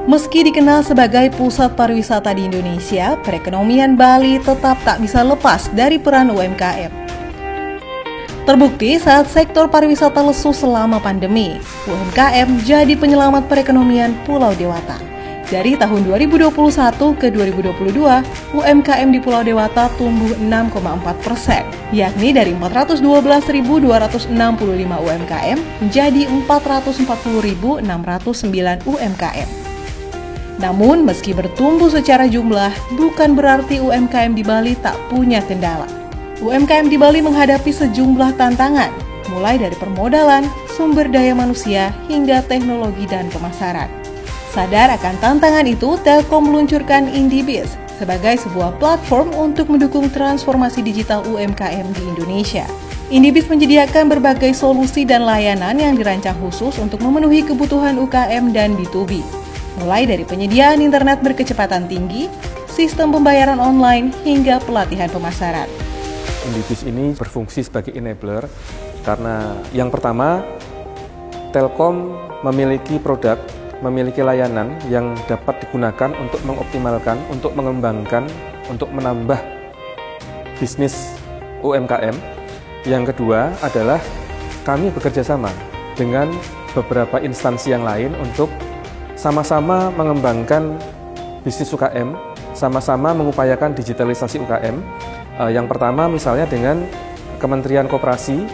Meski dikenal sebagai pusat pariwisata di Indonesia, perekonomian Bali tetap tak bisa lepas dari peran UMKM. Terbukti saat sektor pariwisata lesu selama pandemi, UMKM jadi penyelamat perekonomian Pulau Dewata. Dari tahun 2021 ke 2022, UMKM di Pulau Dewata tumbuh 6,4%, yakni dari 412.265 UMKM menjadi 440.609 UMKM. Namun, meski bertumbuh secara jumlah, bukan berarti UMKM di Bali tak punya kendala. UMKM di Bali menghadapi sejumlah tantangan, mulai dari permodalan, sumber daya manusia, hingga teknologi dan pemasaran. Sadar akan tantangan itu, Telkom meluncurkan IndiBiz sebagai sebuah platform untuk mendukung transformasi digital UMKM di Indonesia. IndiBiz menyediakan berbagai solusi dan layanan yang dirancang khusus untuk memenuhi kebutuhan UKM dan B2B. Mulai dari penyediaan internet berkecepatan tinggi, sistem pembayaran online, hingga pelatihan pemasaran. IndiBiz ini berfungsi sebagai enabler karena yang pertama, Telkom memiliki produk, memiliki layanan yang dapat digunakan untuk mengoptimalkan, untuk mengembangkan, untuk menambah bisnis UMKM. Yang kedua adalah kami bekerja sama dengan beberapa instansi yang lain untuk sama-sama mengembangkan bisnis UKM, sama-sama mengupayakan digitalisasi UKM. Yang pertama misalnya dengan Kementerian Koperasi,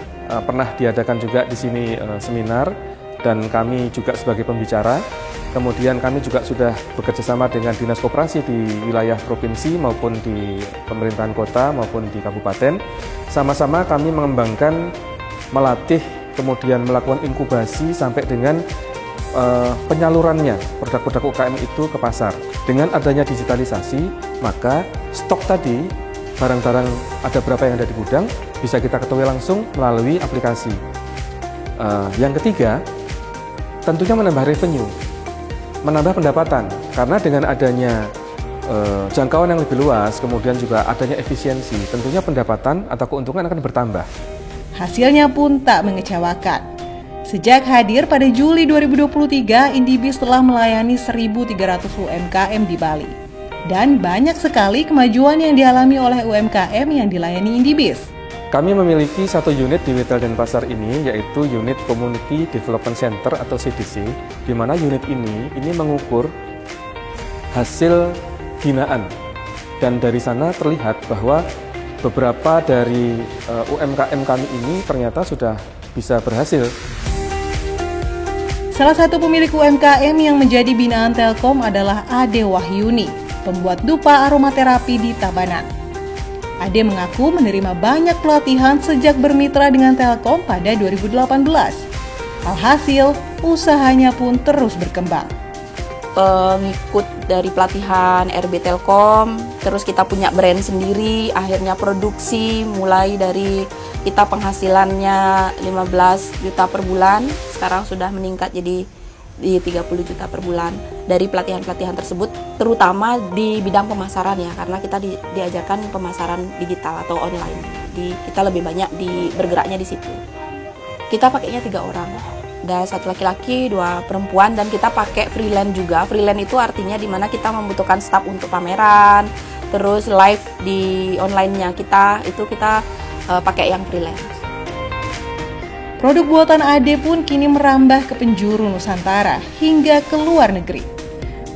pernah diadakan juga di sini seminar dan kami juga sebagai pembicara. Kemudian kami juga sudah bekerja sama dengan Dinas Koperasi di wilayah provinsi maupun di pemerintahan kota maupun di kabupaten. Sama-sama kami mengembangkan, melatih, kemudian melakukan inkubasi sampai dengan penyalurannya produk-produk UKM itu ke pasar. Dengan adanya digitalisasi, maka stok tadi, barang-barang ada berapa yang ada di gudang, bisa kita ketahui langsung melalui aplikasi. Yang ketiga, tentunya menambah revenue, menambah pendapatan, karena dengan adanya jangkauan yang lebih luas, kemudian juga adanya efisiensi, tentunya pendapatan atau keuntungan akan bertambah. Hasilnya pun tak mengecewakan. Sejak hadir pada Juli 2023, IndiBiz telah melayani 1.300 UMKM di Bali. Dan banyak sekali kemajuan yang dialami oleh UMKM yang dilayani IndiBiz. Kami memiliki satu unit di Retail Denpasar ini, yaitu unit Community Development Center atau CDC, di mana unit ini mengukur hasil binaan. Dan dari sana terlihat bahwa beberapa dari UMKM kami ini ternyata sudah bisa berhasil. Salah satu pemilik UMKM yang menjadi binaan Telkom adalah Ade Wahyuni, pembuat dupa aromaterapi di Tabanan. Ade mengaku menerima banyak pelatihan sejak bermitra dengan Telkom pada 2018. Alhasil, usahanya pun terus berkembang. Pengikut dari pelatihan RB Telkom, terus kita punya brand sendiri, akhirnya produksi, mulai dari kita penghasilannya 15 juta per bulan, sekarang sudah meningkat jadi di 30 juta per bulan dari pelatihan-pelatihan tersebut, terutama di bidang pemasaran ya, karena kita diajarkan pemasaran digital atau online. Kita lebih banyak bergeraknya di situ. Kita pakainya 3 orang, ada 1 laki-laki, 2 perempuan, dan kita pakai freelance juga. Freelance itu artinya di mana kita membutuhkan staff untuk pameran, terus live di online-nya kita pakai yang freelance. Produk buatan Ade pun kini merambah ke penjuru Nusantara hingga ke luar negeri.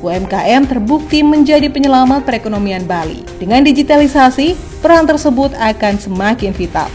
UMKM terbukti menjadi penyelamat perekonomian Bali. Dengan digitalisasi, peran tersebut akan semakin vital.